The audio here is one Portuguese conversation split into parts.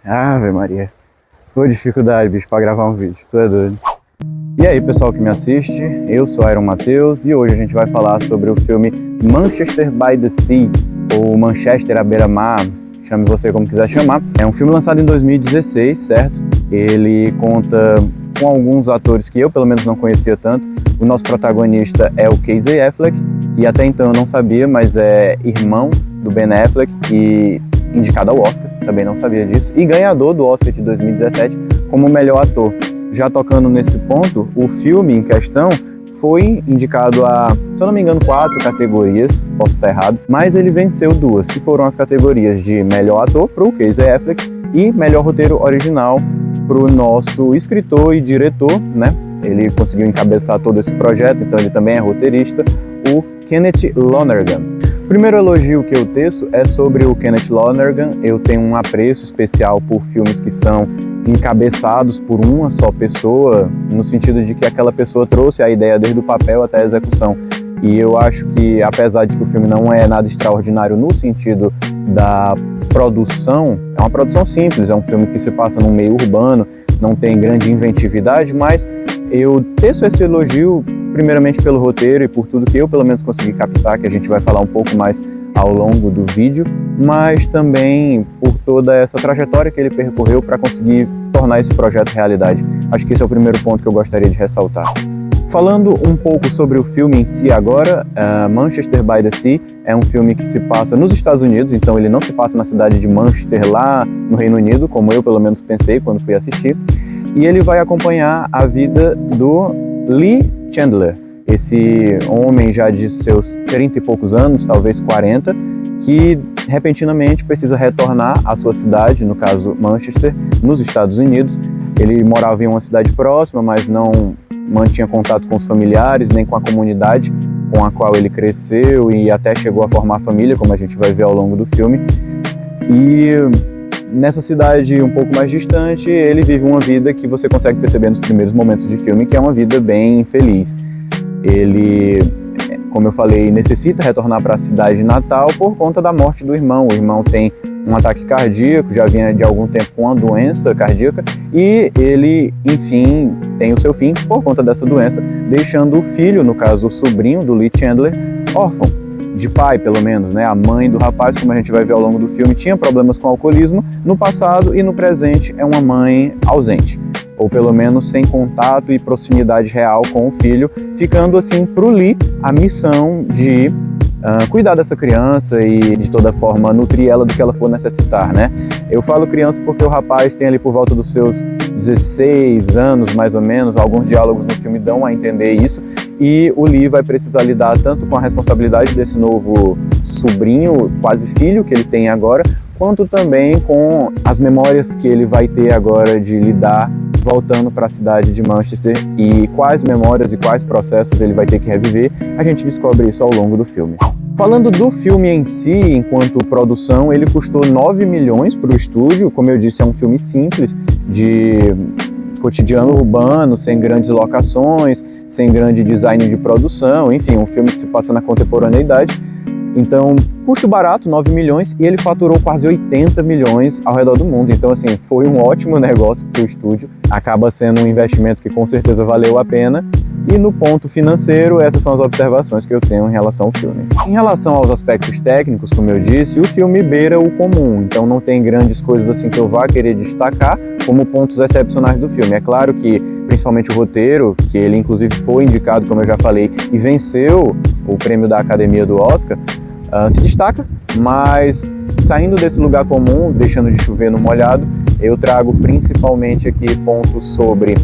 Ave Maria. Tô dificuldade, bicho, pra gravar um vídeo. Tu é doido. E aí, pessoal que me assiste, eu sou Iron Matheus e hoje a gente vai falar sobre o filme Manchester by the Sea, ou Manchester à beira-mar, chame você como quiser chamar. É um filme lançado em 2016, certo? Ele conta com alguns atores que eu, pelo menos, não conhecia tanto. O nosso protagonista é o Casey Affleck, que até então eu não sabia, mas é irmão do Ben Affleck e indicado ao Oscar, também não sabia disso, e ganhador do Oscar de 2017 como melhor ator. Já tocando nesse ponto, o filme em questão foi indicado a, se eu não me engano, 4 categorias, posso estar errado, mas ele venceu 2, que foram as categorias de melhor ator para o Casey Affleck e melhor roteiro original para o nosso escritor e diretor, né? Ele conseguiu encabeçar todo esse projeto, então ele também é roteirista, o Kenneth Lonergan. O primeiro elogio que eu teço é sobre o Kenneth Lonergan. Eu tenho um apreço especial por filmes que são encabeçados por uma só pessoa, no sentido de que aquela pessoa trouxe a ideia desde o papel até a execução. E eu acho que, apesar de que o filme não é nada extraordinário no sentido da produção, é uma produção simples, é um filme que se passa num meio urbano, não tem grande inventividade, mas eu teço esse elogio primeiramente pelo roteiro e por tudo que eu pelo menos consegui captar, que a gente vai falar um pouco mais ao longo do vídeo, mas também por toda essa trajetória que ele percorreu para conseguir tornar esse projeto realidade. Acho que esse é o primeiro ponto que eu gostaria de ressaltar. Falando um pouco sobre o filme em si agora, Manchester by the Sea é um filme que se passa nos Estados Unidos, então ele não se passa na cidade de Manchester, lá no Reino Unido, como eu pelo menos pensei quando fui assistir, e ele vai acompanhar a vida do Lee Chandler, esse homem já de seus 30 e poucos anos, talvez 40, que repentinamente precisa retornar à sua cidade, no caso Manchester, nos Estados Unidos. Ele morava em uma cidade próxima, mas não mantinha contato com os familiares, nem com a comunidade com a qual ele cresceu e até chegou a formar família, como a gente vai ver ao longo do filme. E nessa cidade um pouco mais distante, ele vive uma vida que você consegue perceber nos primeiros momentos de filme, que é uma vida bem infeliz. Ele, como eu falei, necessita retornar para a cidade natal por conta da morte do irmão. O irmão tem um ataque cardíaco, já vinha de algum tempo com uma doença cardíaca, e ele, enfim, tem o seu fim por conta dessa doença, deixando o filho, no caso o sobrinho do Lee Chandler, órfão. De pai, pelo menos, né? A mãe do rapaz, como a gente vai ver ao longo do filme, tinha problemas com alcoolismo no passado e no presente é uma mãe ausente, ou pelo menos sem contato e proximidade real com o filho, ficando assim para o Lee a missão de cuidar dessa criança e de toda forma nutrir ela do que ela for necessitar, né? Eu falo criança porque o rapaz tem ali por volta dos seus 16 anos, mais ou menos, alguns diálogos no filme dão a entender isso, e o Lee vai precisar lidar tanto com a responsabilidade desse novo sobrinho, quase filho que ele tem agora, quanto também com as memórias que ele vai ter agora de lidar voltando para a cidade de Manchester, e quais memórias e quais processos ele vai ter que reviver. A gente descobre isso ao longo do filme. Falando do filme em si, enquanto produção, ele custou 9 milhões para o estúdio. Como eu disse, é um filme simples, de cotidiano urbano, sem grandes locações, sem grande design de produção, enfim, um filme que se passa na contemporaneidade. Então, custo barato, 9 milhões, e ele faturou quase 80 milhões ao redor do mundo. Então, assim, foi um ótimo negócio para o estúdio. Acaba sendo um investimento que com certeza valeu a pena. E no ponto financeiro, essas são as observações que eu tenho em relação ao filme. Em relação aos aspectos técnicos, como eu disse, o filme beira o comum. Então, não tem grandes coisas assim que eu vá querer destacar como pontos excepcionais do filme. É claro que, principalmente o roteiro, que ele inclusive foi indicado, como eu já falei, e venceu o prêmio da Academia do Oscar, se destaca, mas saindo desse lugar comum, deixando de chover no molhado, eu trago principalmente aqui pontos sobre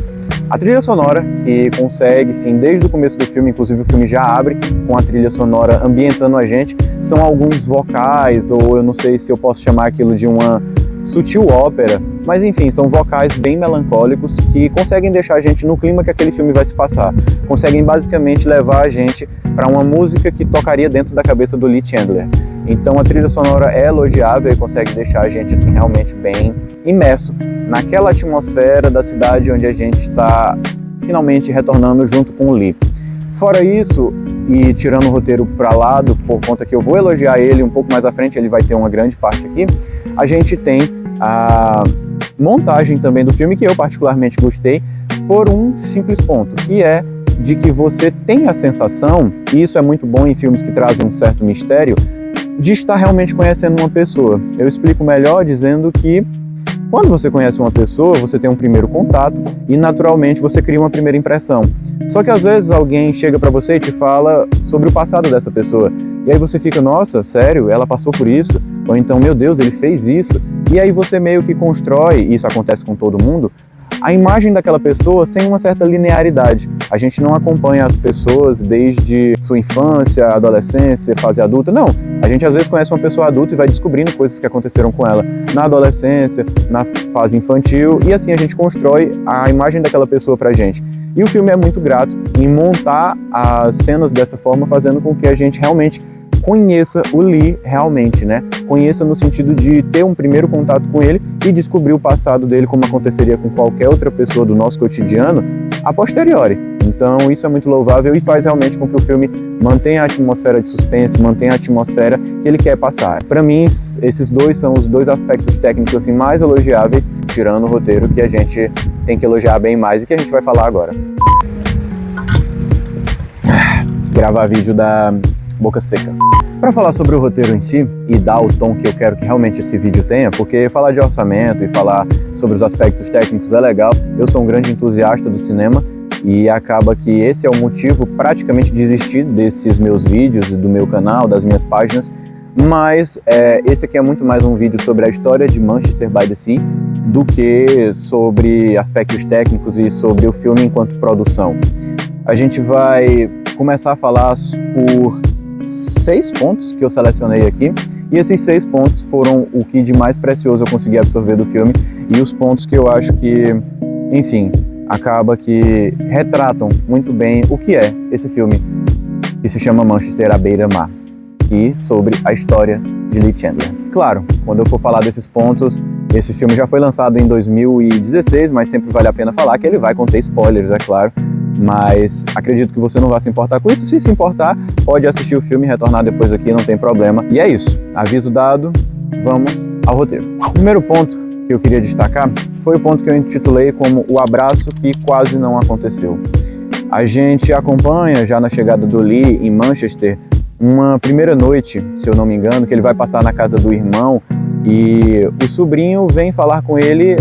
a trilha sonora, que consegue, sim, desde o começo do filme, inclusive o filme já abre com a trilha sonora ambientando a gente, são alguns vocais, ou eu não sei se eu posso chamar aquilo de uma sutil ópera, mas enfim, são vocais bem melancólicos que conseguem deixar a gente no clima que aquele filme vai se passar, conseguem basicamente levar a gente para uma música que tocaria dentro da cabeça do Lee Chandler. Então a trilha sonora é elogiável e consegue deixar a gente assim realmente bem imerso naquela atmosfera da cidade onde a gente está finalmente retornando junto com o Lee. Fora isso, e tirando o roteiro para lado, por conta que eu vou elogiar ele um pouco mais à frente, ele vai ter uma grande parte aqui, a gente tem montagem também do filme, que eu particularmente gostei, por um simples ponto, que é de que você tem a sensação, e isso é muito bom em filmes que trazem um certo mistério, de estar realmente conhecendo uma pessoa. Eu explico melhor dizendo que quando você conhece uma pessoa, você tem um primeiro contato e naturalmente você cria uma primeira impressão. Só que às vezes alguém chega pra você e te fala sobre o passado dessa pessoa. E aí você fica, nossa, sério? Ela passou por isso? Ou então, meu Deus, ele fez isso? E aí você meio que constrói, e isso acontece com todo mundo, a imagem daquela pessoa sem uma certa linearidade. A gente não acompanha as pessoas desde sua infância, adolescência, fase adulta. Não, a gente às vezes conhece uma pessoa adulta e vai descobrindo coisas que aconteceram com ela na adolescência, na fase infantil, e assim a gente constrói a imagem daquela pessoa pra gente. E o filme é muito grato em montar as cenas dessa forma, fazendo com que a gente realmente conheça o Lee realmente, né? Conheça no sentido de ter um primeiro contato com ele e descobrir o passado dele, como aconteceria com qualquer outra pessoa do nosso cotidiano, a posteriori. Então isso é muito louvável e faz realmente com que o filme mantenha a atmosfera de suspense, mantenha a atmosfera que ele quer passar. Para mim, esses dois são os dois aspectos técnicos assim, mais elogiáveis, tirando o roteiro, que a gente tem que elogiar bem mais e que a gente vai falar agora. Gravar vídeo da boca seca. Para falar sobre o roteiro em si e dar o tom que eu quero que realmente esse vídeo tenha, porque falar de orçamento e falar sobre os aspectos técnicos é legal, eu sou um grande entusiasta do cinema e acaba que esse é o motivo praticamente de existir desses meus vídeos, do meu canal, das minhas páginas, mas esse aqui é muito mais um vídeo sobre a história de Manchester by the Sea do que sobre aspectos técnicos e sobre o filme enquanto produção. A gente vai começar a falar por 6 pontos que eu selecionei aqui, e esses 6 pontos foram o que de mais precioso eu consegui absorver do filme e os pontos que eu acho que, enfim, acaba que retratam muito bem o que é esse filme que se chama Manchester à beira-mar e sobre a história de Lee Chandler. Claro, quando eu for falar desses pontos, esse filme já foi lançado em 2016, mas sempre vale a pena falar que ele vai conter spoilers, é claro. Mas acredito que você não vai se importar com isso. Se se importar, pode assistir o filme e retornar depois aqui, não tem problema. E é isso, aviso dado, vamos ao roteiro. O primeiro ponto que eu queria destacar foi o ponto que eu intitulei como o abraço que quase não aconteceu. A gente acompanha já na chegada do Lee em Manchester uma primeira noite, se eu não me engano, que ele vai passar na casa do irmão e o sobrinho vem falar com ele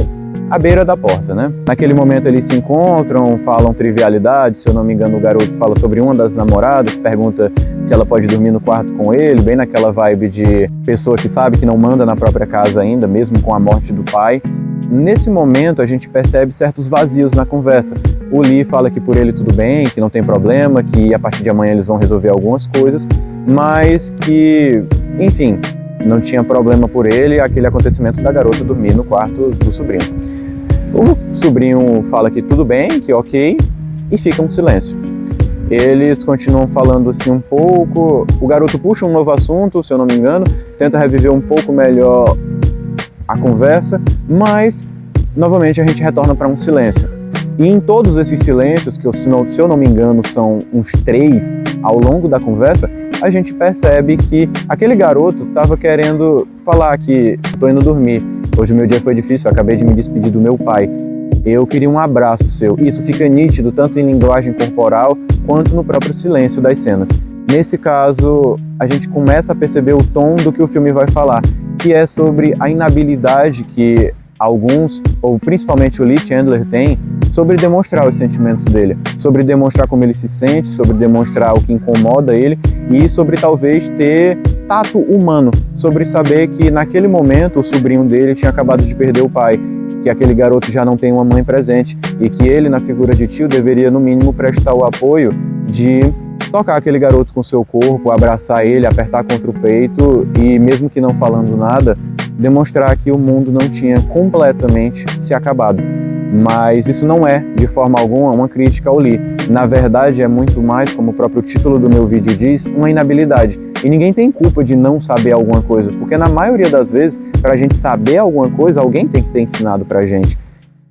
à beira da porta, né? Naquele momento eles se encontram, falam trivialidades, se eu não me engano o garoto fala sobre uma das namoradas, pergunta se ela pode dormir no quarto com ele, bem naquela vibe de pessoa que sabe que não manda na própria casa ainda, mesmo com a morte do pai. Nesse momento a gente percebe certos vazios na conversa. O Lee fala que por ele tudo bem, que não tem problema, que a partir de amanhã eles vão resolver algumas coisas, mas que, enfim, não tinha problema por ele aquele acontecimento da garota dormir no quarto do sobrinho. O sobrinho fala que tudo bem, que ok, e fica um silêncio. Eles continuam falando assim um pouco, o garoto puxa um novo assunto, se eu não me engano, tenta reviver um pouco melhor a conversa, mas novamente a gente retorna para um silêncio. E em todos esses silêncios, que se eu não me engano são uns 3 ao longo da conversa, a gente percebe que aquele garoto estava querendo falar que estou indo dormir, hoje o meu dia foi difícil, eu acabei de me despedir do meu pai, eu queria um abraço seu. Isso fica nítido tanto em linguagem corporal quanto no próprio silêncio das cenas. Nesse caso, a gente começa a perceber o tom do que o filme vai falar, que é sobre a inabilidade que alguns, ou principalmente o Lee Chandler, tem sobre demonstrar os sentimentos dele, sobre demonstrar como ele se sente, sobre demonstrar o que incomoda ele e sobre talvez ter tato humano, sobre saber que naquele momento o sobrinho dele tinha acabado de perder o pai, que aquele garoto já não tem uma mãe presente e que ele, na figura de tio, deveria no mínimo prestar o apoio de tocar aquele garoto com seu corpo, abraçar ele, apertar contra o peito e, mesmo que não falando nada, demonstrar que o mundo não tinha completamente se acabado. Mas isso não é, de forma alguma, uma crítica ao Lee. Na verdade, é muito mais, como o próprio título do meu vídeo diz, uma inabilidade. E ninguém tem culpa de não saber alguma coisa, porque na maioria das vezes, para a gente saber alguma coisa, alguém tem que ter ensinado para a gente.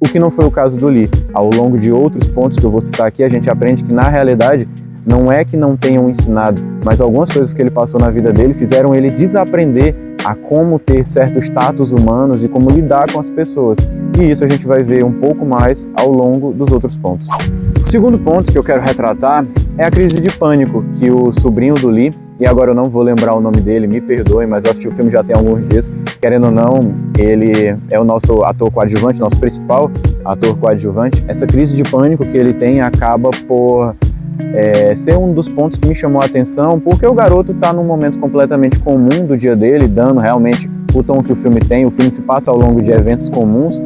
O que não foi o caso do Lee. Ao longo de outros pontos que eu vou citar aqui, a gente aprende que, na realidade, não é que não tenham ensinado, mas algumas coisas que ele passou na vida dele fizeram ele desaprender a como ter certos status humanos e como lidar com as pessoas. E isso a gente vai ver um pouco mais ao longo dos outros pontos. O segundo ponto que eu quero retratar é a crise de pânico que o sobrinho do Lee, e agora eu não vou lembrar o nome dele, me perdoem, mas eu assisti o filme já tem alguns dias, querendo ou não, ele é o nosso ator coadjuvante, nosso principal ator coadjuvante. Essa crise de pânico que ele tem acaba por ser um dos pontos que me chamou a atenção, porque o garoto está num momento completamente comum do dia dele, dando realmente o tom que o filme tem. O filme se passa ao longo de eventos comuns,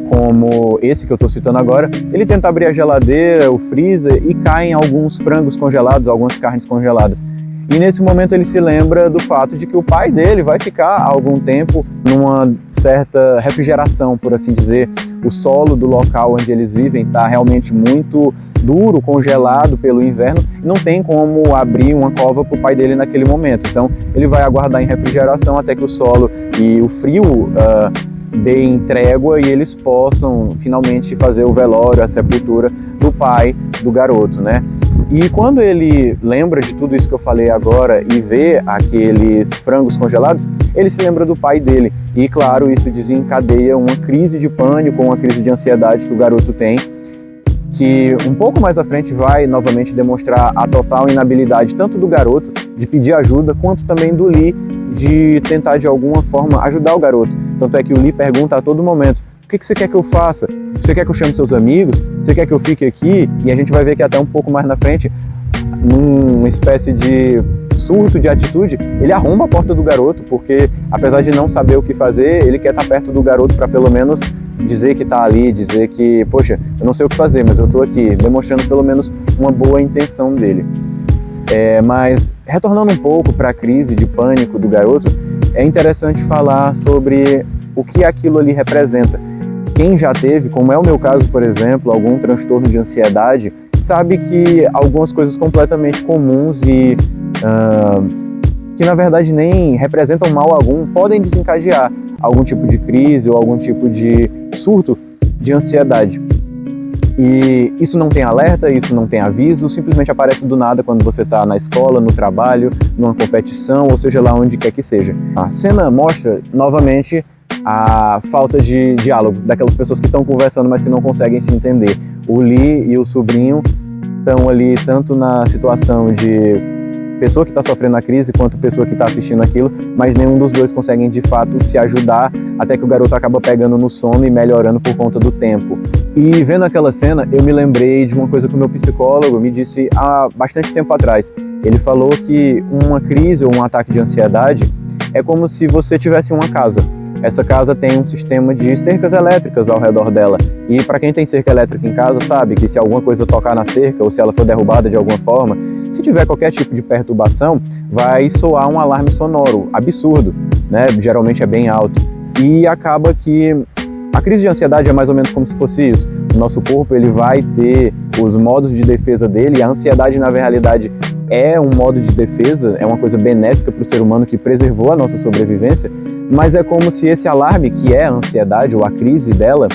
como esse que eu estou citando agora. Ele tenta abrir a geladeira, o freezer, e caem alguns frangos congelados, algumas carnes congeladas. E nesse momento ele se lembra do fato de que o pai dele vai ficar algum tempo numa certa refrigeração, por assim dizer. O solo do local onde eles vivem está realmente muito duro, congelado pelo inverno, e não tem como abrir uma cova para o pai dele naquele momento. Então ele vai aguardar em refrigeração até que o solo e o frio deem trégua e eles possam finalmente fazer o velório, a sepultura do pai do garoto, né? E quando ele lembra de tudo isso que eu falei agora e vê aqueles frangos congelados, ele se lembra do pai dele. E claro, isso desencadeia uma crise de pânico, uma crise de ansiedade que o garoto tem, que um pouco mais à frente vai novamente demonstrar a total inabilidade tanto do garoto de pedir ajuda, quanto também do Lee de tentar de alguma forma ajudar o garoto. Tanto é que o Lee pergunta a todo momento: o que você quer que eu faça? Você quer que eu chame seus amigos? Você quer que eu fique aqui? E a gente vai ver que até um pouco mais na frente, numa espécie de surto de atitude, ele arromba a porta do garoto, porque apesar de não saber o que fazer, ele quer estar perto do garoto para pelo menos dizer que está ali, dizer que, poxa, eu não sei o que fazer, mas eu estou aqui, demonstrando pelo menos uma boa intenção dele. Mas retornando um pouco para a crise de pânico do garoto, é interessante falar sobre o que aquilo ali representa. Quem já teve, como é o meu caso, por exemplo, algum transtorno de ansiedade, sabe que algumas coisas completamente comuns e que na verdade nem representam mal algum, podem desencadear algum tipo de crise ou algum tipo de surto de ansiedade. E isso não tem alerta, isso não tem aviso, simplesmente aparece do nada quando você está na escola, no trabalho, numa competição, ou seja lá onde quer que seja. A cena mostra novamente a falta de diálogo daquelas pessoas que estão conversando, mas que não conseguem se entender. O Lee e o sobrinho estão ali tanto na situação de pessoa que está sofrendo a crise quanto pessoa que está assistindo aquilo, mas nenhum dos dois conseguem de fato se ajudar, até que o garoto acaba pegando no sono e melhorando por conta do tempo. E vendo aquela cena, eu me lembrei de uma coisa que o meu psicólogo me disse há bastante tempo atrás. Ele falou que uma crise ou um ataque de ansiedade é como se você tivesse uma casa. Essa casa tem um sistema de cercas elétricas ao redor dela. E para quem tem cerca elétrica em casa sabe que se alguma coisa tocar na cerca ou se ela for derrubada de alguma forma, se tiver qualquer tipo de perturbação, vai soar um alarme sonoro absurdo, né? Geralmente é bem alto. E acaba que a crise de ansiedade é mais ou menos como se fosse isso. O nosso corpo ele vai ter os modos de defesa dele, e a ansiedade na realidade é um modo de defesa, é uma coisa benéfica para o ser humano que preservou a nossa sobrevivência, mas é como se esse alarme, que é a ansiedade ou a crise dela,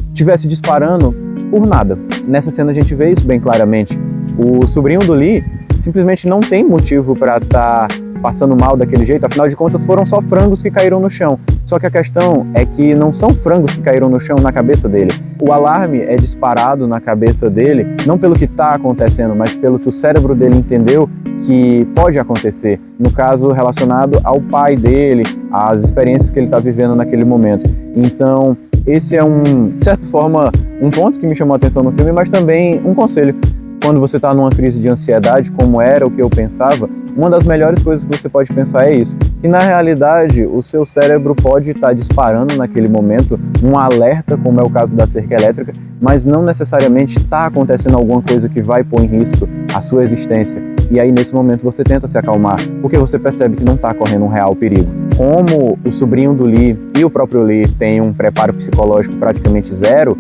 estivesse disparando por nada. Nessa cena a gente vê isso bem claramente. O sobrinho do Lee simplesmente não tem motivo para estar passando mal daquele jeito, afinal de contas foram só frangos que caíram no chão. Só que a questão é que não são frangos que caíram no chão na cabeça dele. O alarme é disparado na cabeça dele, não pelo que está acontecendo, mas pelo que o cérebro dele entendeu que pode acontecer. No caso, relacionado ao pai dele, às experiências que ele está vivendo naquele momento. Então, esse é de certa forma, um ponto que me chamou a atenção no filme, mas também um conselho. Quando você está numa crise de ansiedade, como era o que eu pensava, uma das melhores coisas que você pode pensar é isso, que na realidade o seu cérebro pode estar disparando naquele momento um alerta, como é o caso da cerca elétrica, mas não necessariamente está acontecendo alguma coisa que vai pôr em risco a sua existência. E aí nesse momento você tenta se acalmar, porque você percebe que não está correndo um real perigo. Como o sobrinho do Lee e o próprio Lee têm um preparo psicológico praticamente zero,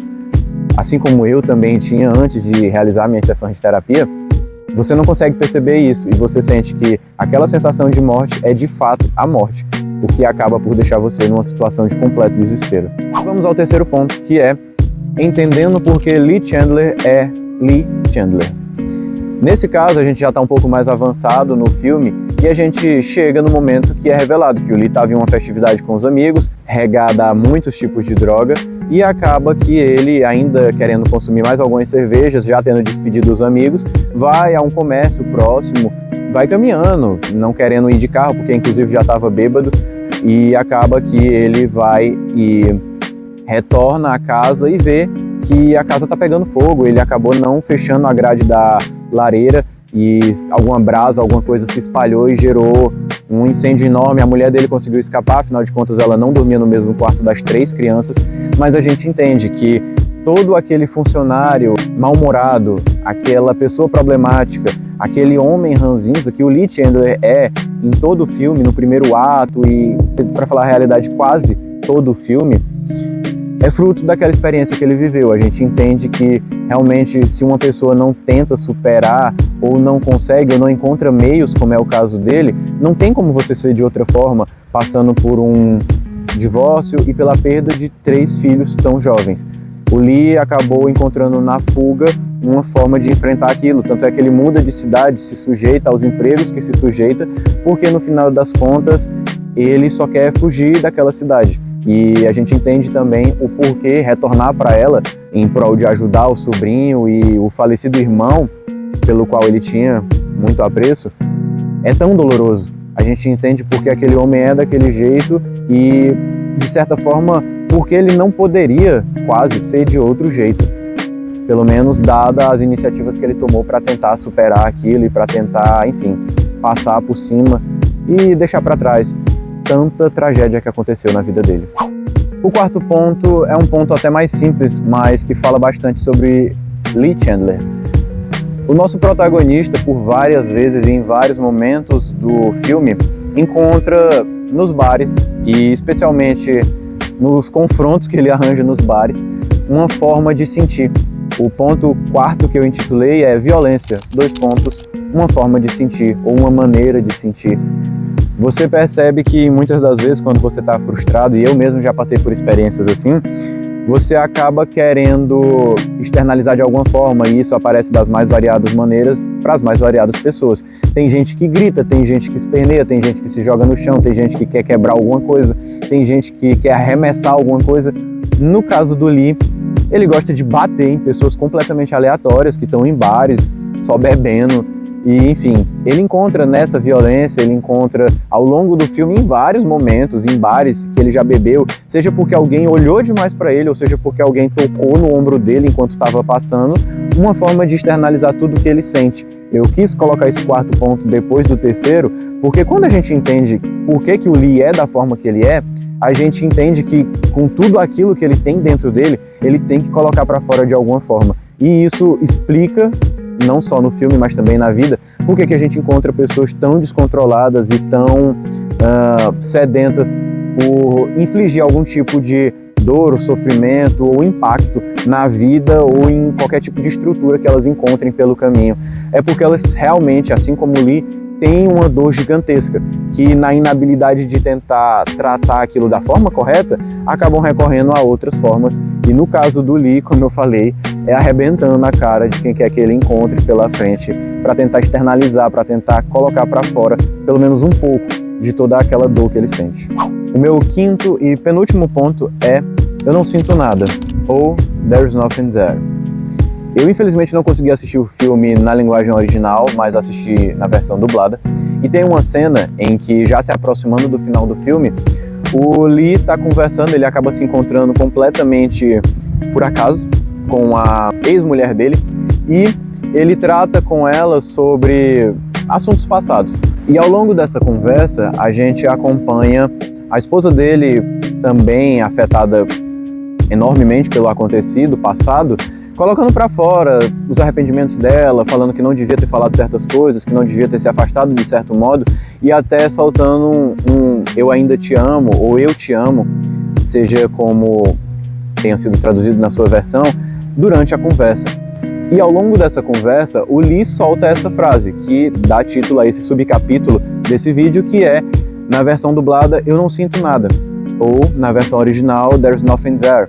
assim como eu também tinha antes de realizar minhas sessões de terapia, você não consegue perceber isso e você sente que aquela sensação de morte é de fato a morte, o que acaba por deixar você numa situação de completo desespero. Vamos ao terceiro ponto, que é entendendo por que Lee Chandler é Lee Chandler. Nesse caso, a gente já está um pouco mais avançado no filme E a gente chega no momento que é revelado que o Lee estava em uma festividade com os amigos, regada a muitos tipos de droga, e acaba que ele, ainda querendo consumir mais algumas cervejas, já tendo despedido os amigos, vai a um comércio próximo, vai caminhando, não querendo ir de carro, porque inclusive já estava bêbado, e acaba que ele vai e retorna à casa e vê que a casa está pegando fogo. Ele acabou não fechando a grade da lareira e alguma brasa, alguma coisa se espalhou e gerou um incêndio enorme. A mulher dele conseguiu escapar, afinal de contas ela não dormia no mesmo quarto das 3 crianças, mas a gente entende que todo aquele funcionário mal-humorado, aquela pessoa problemática, aquele homem ranzinza que o Lee Chandler é em todo o filme, no primeiro ato e, para falar a realidade, quase todo o filme, é fruto daquela experiência que ele viveu. A gente entende que realmente se uma pessoa não tenta superar ou não consegue ou não encontra meios, como é o caso dele, não tem como você ser de outra forma, passando por um divórcio e pela perda de 3 filhos tão jovens. O Lee acabou encontrando na fuga uma forma de enfrentar aquilo, tanto é que ele muda de cidade, se sujeita aos empregos que se sujeita, porque no final das contas ele só quer fugir daquela cidade. E a gente entende também o porquê retornar para ela em prol de ajudar o sobrinho e o falecido irmão, pelo qual ele tinha muito apreço, é tão doloroso. A gente entende porque aquele homem é daquele jeito e, de certa forma, porque ele não poderia quase ser de outro jeito. Pelo menos dadas as iniciativas que ele tomou para tentar superar aquilo e para tentar, enfim, passar por cima e deixar para trás tanta tragédia que aconteceu na vida dele. O quarto ponto é um ponto até mais simples, mas que fala bastante sobre Lee Chandler. O nosso protagonista, por várias vezes e em vários momentos do filme, encontra nos bares, e especialmente nos confrontos que ele arranja nos bares, uma forma de sentir. O ponto quarto que eu intitulei é violência, 2 pontos, uma forma de sentir, ou uma maneira de sentir. Você percebe que muitas das vezes quando você está frustrado, e eu mesmo já passei por experiências assim, você acaba querendo externalizar de alguma forma, e isso aparece das mais variadas maneiras para as mais variadas pessoas. Tem gente que grita, tem gente que esperneia, tem gente que se joga no chão, tem gente que quer quebrar alguma coisa, tem gente que quer arremessar alguma coisa. No caso do Lee, ele gosta de bater em pessoas completamente aleatórias que estão em bares, só bebendo. E, enfim, ele encontra nessa violência, ele encontra ao longo do filme em vários momentos, em bares que ele já bebeu, seja porque alguém olhou demais para ele, ou seja porque alguém tocou no ombro dele enquanto estava passando, uma forma de externalizar tudo que ele sente. Eu quis colocar esse quarto ponto depois do terceiro, porque quando a gente entende por que o Lee é da forma que ele é, a gente entende que com tudo aquilo que ele tem dentro dele, ele tem que colocar para fora de alguma forma. E isso explica, não só no filme, mas também na vida, por que a gente encontra pessoas tão descontroladas e tão sedentas por infligir algum tipo de dor, ou sofrimento ou impacto na vida ou em qualquer tipo de estrutura que elas encontrem pelo caminho. É porque elas realmente, assim como o Lee, têm uma dor gigantesca, que na inabilidade de tentar tratar aquilo da forma correta, acabam recorrendo a outras formas. E no caso do Lee, como eu falei, é arrebentando na cara de quem quer que ele encontre pela frente, para tentar externalizar, para tentar colocar para fora pelo menos um pouco de toda aquela dor que ele sente. O meu quinto e penúltimo ponto é eu não sinto nada, ou There's Nothing There. Eu infelizmente não consegui assistir o filme na linguagem original, mas assisti na versão dublada. E tem uma cena em que, já se aproximando do final do filme, o Lee está conversando, ele acaba se encontrando completamente por acaso com a ex-mulher dele e ele trata com ela sobre assuntos passados. E ao longo dessa conversa, a gente acompanha a esposa dele, também afetada enormemente pelo acontecido passado, colocando para fora os arrependimentos dela, falando que não devia ter falado certas coisas, que não devia ter se afastado de certo modo, e até soltando um eu ainda te amo, ou eu te amo, seja como tenha sido traduzido na sua versão, durante a conversa. E ao longo dessa conversa, o Lee solta essa frase, que dá título a esse subcapítulo desse vídeo, que é, na versão dublada, eu não sinto nada, ou na versão original, There's Nothing There.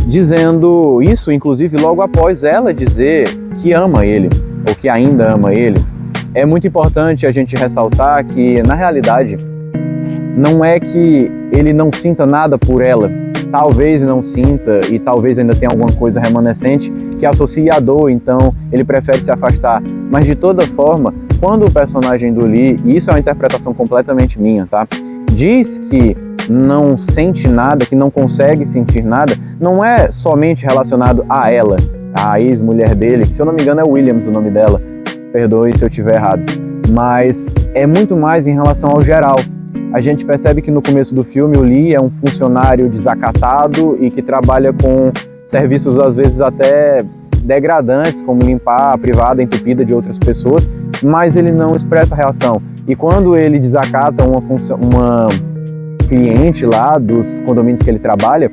Dizendo isso, inclusive, logo após ela dizer que ama ele, ou que ainda ama ele. é muito importante a gente ressaltar que, na realidade, não é que ele não sinta nada por ela. Talvez não sinta e talvez ainda tenha alguma coisa remanescente que associe a dor, então ele prefere se afastar. Mas de toda forma, quando o personagem do Lee, e isso é uma interpretação completamente minha, tá? Diz que não sente nada, que não consegue sentir nada, não é somente relacionado a ela, a ex-mulher dele, que se eu não me engano é Williams o nome dela, perdoe se eu estiver errado, mas é muito mais em relação ao geral. A gente percebe que no começo do filme o Lee é um funcionário desacatado e que trabalha com serviços às vezes até degradantes, como limpar a privada entupida de outras pessoas, mas ele não expressa reação. E quando ele desacata uma cliente lá dos condomínios que ele trabalha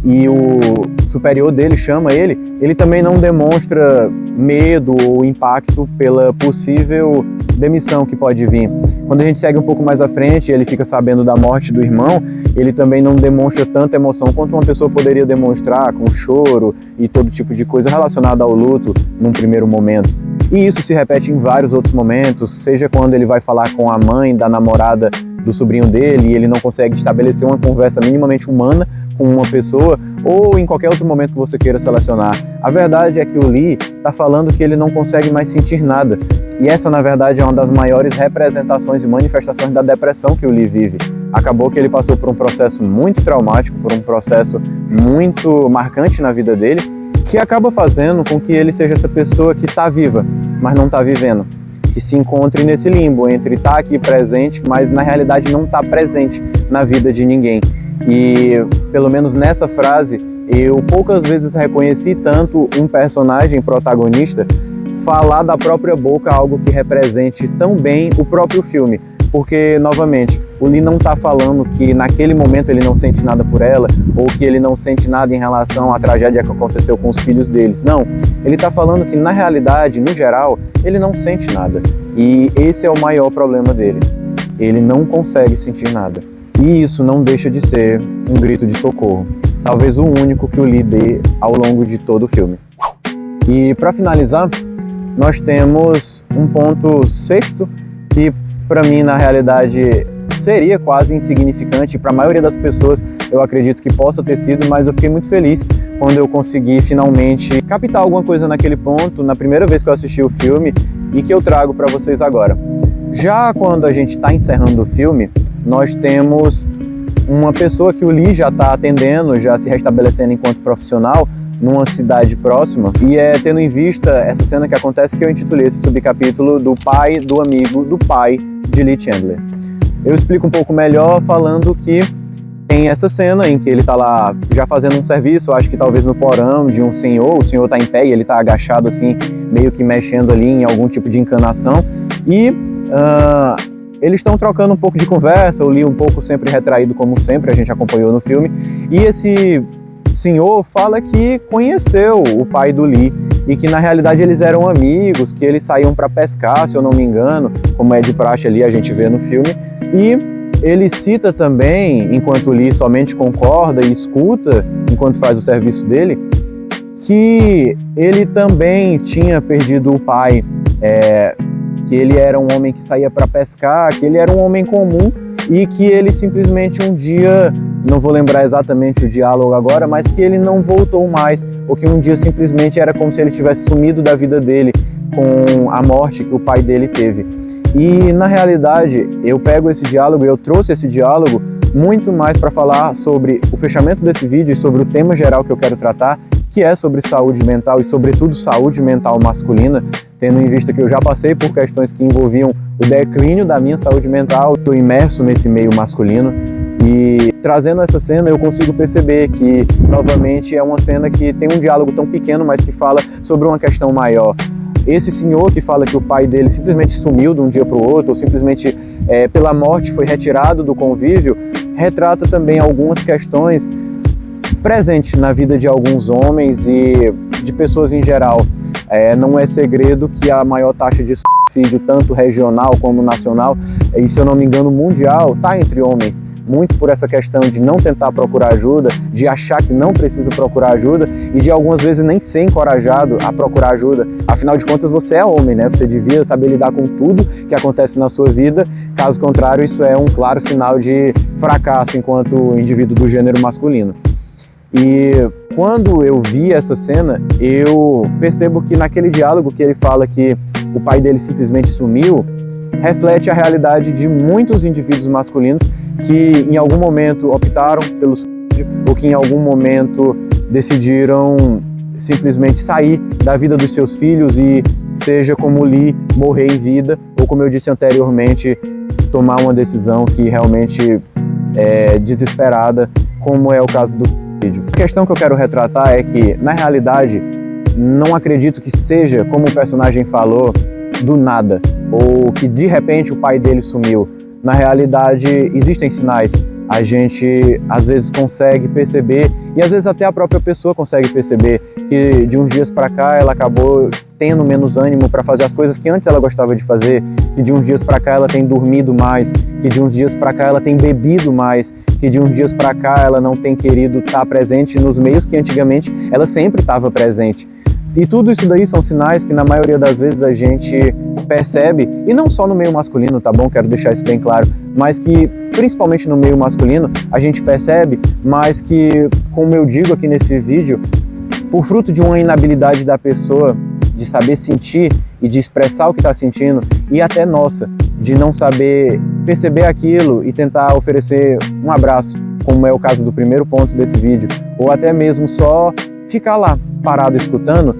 e o superior dele chama ele também não demonstra medo ou impacto pela possível demissão que pode vir. Quando a gente segue um pouco mais à frente e ele fica sabendo da morte do irmão, ele também não demonstra tanta emoção quanto uma pessoa poderia demonstrar com choro e todo tipo de coisa relacionada ao luto num primeiro momento. E isso se repete em vários outros momentos, seja quando ele vai falar com a mãe da namorada do sobrinho dele e ele não consegue estabelecer uma conversa minimamente humana com uma pessoa, ou em qualquer outro momento que você queira selecionar. A verdade é que o Lee está falando que ele não consegue mais sentir nada. E essa, na verdade, é uma das maiores representações e manifestações da depressão que o Lee vive. Acabou que ele passou por um processo muito traumático, por um processo muito marcante na vida dele, que acaba fazendo com que ele seja essa pessoa que está viva, mas não está vivendo. Que se encontre nesse limbo entre estar aqui presente, mas na realidade não está presente na vida de ninguém. E pelo menos nessa frase, eu poucas vezes reconheci tanto um personagem protagonista falar da própria boca algo que represente tão bem o próprio filme. Porque, novamente, o Lee não está falando que naquele momento ele não sente nada por ela, ou que ele não sente nada em relação à tragédia que aconteceu com os filhos deles. Não, ele está falando que na realidade, no geral, ele não sente nada. E esse é o maior problema dele. Ele não consegue sentir nada. E isso não deixa de ser um grito de socorro. Talvez o único que o Lee dê ao longo de todo o filme. E para finalizar, nós temos um ponto sexto que para mim na realidade seria quase insignificante, para a maioria das pessoas eu acredito que possa ter sido, mas eu fiquei muito feliz quando eu consegui finalmente captar alguma coisa naquele ponto, na primeira vez que eu assisti o filme, e que eu trago para vocês agora. Já quando a gente está encerrando o filme, nós temos uma pessoa que o Lee já está atendendo, já se restabelecendo enquanto profissional, numa cidade próxima, e é tendo em vista essa cena que acontece que eu intitulei esse subcapítulo do pai do amigo do pai de Lee Chandler. Eu explico um pouco melhor falando que tem essa cena em que ele está lá já fazendo um serviço, acho que talvez no porão de um senhor, o senhor está em pé e ele está agachado assim, meio que mexendo ali em algum tipo de encanação, e eles estão trocando um pouco de conversa, o Lee um pouco sempre retraído como sempre, a gente acompanhou no filme, e esse senhor fala que conheceu o pai do Lee e que na realidade eles eram amigos, que eles saíam para pescar, se eu não me engano, como é de praxe ali a gente vê no filme, e ele cita também, enquanto o Lee somente concorda e escuta enquanto faz o serviço dele, que ele também tinha perdido o pai, que ele era um homem que saía para pescar, que ele era um homem comum e que ele simplesmente um dia, não vou lembrar exatamente o diálogo agora, mas que ele não voltou mais, ou que um dia simplesmente era como se ele tivesse sumido da vida dele com a morte que o pai dele teve. E na realidade eu pego esse diálogo, eu trouxe esse diálogo muito mais para falar sobre o fechamento desse vídeo e sobre o tema geral que eu quero tratar, que é sobre saúde mental e sobretudo saúde mental masculina, tendo em vista que eu já passei por questões que envolviam o declínio da minha saúde mental, estou imerso nesse meio masculino, e trazendo essa cena eu consigo perceber que novamente é uma cena que tem um diálogo tão pequeno, mas que fala sobre uma questão maior. Esse senhor que fala que o pai dele simplesmente sumiu de um dia para o outro, ou simplesmente pela morte foi retirado do convívio, retrata também algumas questões presentes na vida de alguns homens e de pessoas em geral. Não é segredo que a maior taxa de suicídio, tanto regional como nacional, e se eu não me engano mundial, está entre homens. muito por essa questão de não tentar procurar ajuda, de achar que não precisa procurar ajuda e de algumas vezes nem ser encorajado a procurar ajuda. Afinal de contas, você é homem, né? Você devia saber lidar com tudo que acontece na sua vida. Caso contrário, isso é um claro sinal de fracasso enquanto indivíduo do gênero masculino. E quando eu vi essa cena, eu percebo que naquele diálogo que ele fala que o pai dele simplesmente sumiu, reflete a realidade de muitos indivíduos masculinos que em algum momento optaram pelo suicídio ou que em algum momento decidiram simplesmente sair da vida dos seus filhos e, seja como Lee, morrer em vida, ou como eu disse anteriormente, tomar uma decisão que realmente é desesperada, como é o caso do vídeo. A questão que eu quero retratar é que, na realidade, não acredito que seja, como o personagem falou, do nada, ou que de repente o pai dele sumiu. Na realidade, existem sinais. A gente às vezes consegue perceber, e às vezes até a própria pessoa consegue perceber, que de uns dias para cá ela acabou tendo menos ânimo para fazer as coisas que antes ela gostava de fazer, que de uns dias para cá ela tem dormido mais, que de uns dias para cá ela tem bebido mais, que de uns dias para cá ela não tem querido estar presente nos meios que antigamente ela sempre estava presente. E tudo isso daí são sinais que na maioria das vezes a gente percebe, e não só no meio masculino, tá bom? Quero deixar isso bem claro, mas que principalmente no meio masculino a gente percebe, mas que, como eu digo aqui nesse vídeo, por fruto de uma inabilidade da pessoa de saber sentir e de expressar o que está sentindo, e até nossa, de não saber perceber aquilo e tentar oferecer um abraço, como é o caso do primeiro ponto desse vídeo, ou até mesmo só ficar lá parado escutando,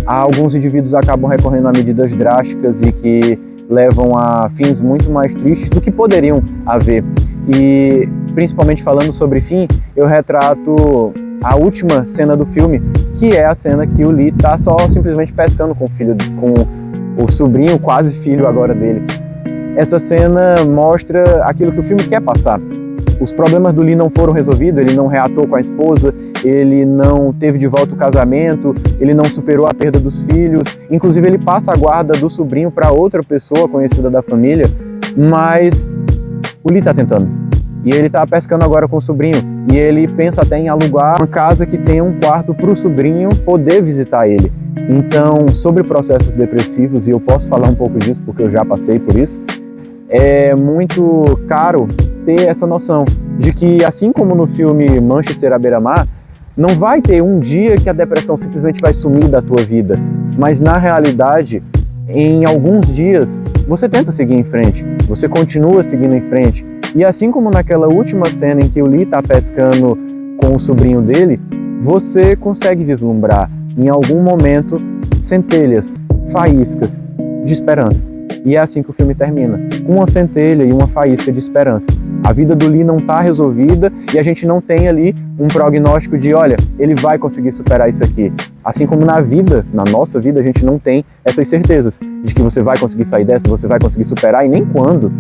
alguns indivíduos acabam recorrendo a medidas drásticas e que levam a fins muito mais tristes do que poderiam haver. E principalmente falando sobre fim, eu retrato a última cena do filme, que é a cena que o Lee tá só simplesmente pescando com o sobrinho, quase filho agora dele. Essa cena mostra aquilo que o filme quer passar. Os problemas do Lee não foram resolvidos, ele não reatou com a esposa, ele não teve de volta o casamento, ele não superou a perda dos filhos, inclusive ele passa a guarda do sobrinho para outra pessoa conhecida da família, mas o Lee está tentando. E ele está pescando agora com o sobrinho, e ele pensa até em alugar uma casa que tenha um quarto para o sobrinho poder visitar ele. Então, sobre processos depressivos, e eu posso falar um pouco disso porque eu já passei por isso, é muito caro ter essa noção de que, assim como no filme Manchester à beira-mar, não vai ter um dia que a depressão simplesmente vai sumir da tua vida, mas na realidade, em alguns dias, você tenta seguir em frente, você continua seguindo em frente, e assim como naquela última cena em que o Lee está pescando com o sobrinho dele, você consegue vislumbrar, em algum momento, centelhas, faíscas de esperança. E é assim que o filme termina, com uma centelha e uma faísca de esperança. A vida do Lee não está resolvida e a gente não tem ali um prognóstico de, olha, ele vai conseguir superar isso aqui. Assim como na vida, na nossa vida, a gente não tem essas certezas de que você vai conseguir sair dessa, você vai conseguir superar e nem quando.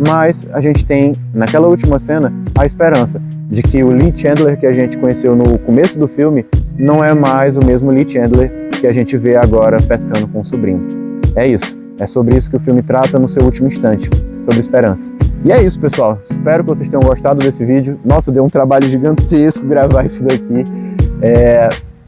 Mas a gente tem, naquela última cena, a esperança de que o Lee Chandler que a gente conheceu no começo do filme não é mais o mesmo Lee Chandler que a gente vê agora pescando com o sobrinho. É isso. É sobre isso que o filme trata no seu último instante, sobre esperança. E é isso, pessoal. Espero que vocês tenham gostado desse vídeo. Nossa, deu um trabalho gigantesco gravar isso daqui.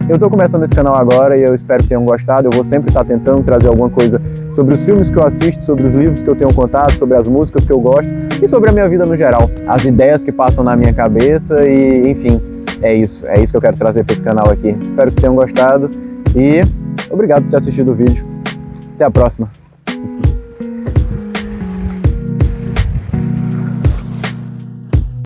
Eu tô começando esse canal agora e eu espero que tenham gostado. Eu vou sempre estar tentando trazer alguma coisa sobre os filmes que eu assisto, sobre os livros que eu tenho contato, sobre as músicas que eu gosto e sobre a minha vida no geral. As ideias que passam na minha cabeça e, enfim, é isso. É isso que eu quero trazer para esse canal aqui. Espero que tenham gostado e obrigado por ter assistido o vídeo. Até a próxima.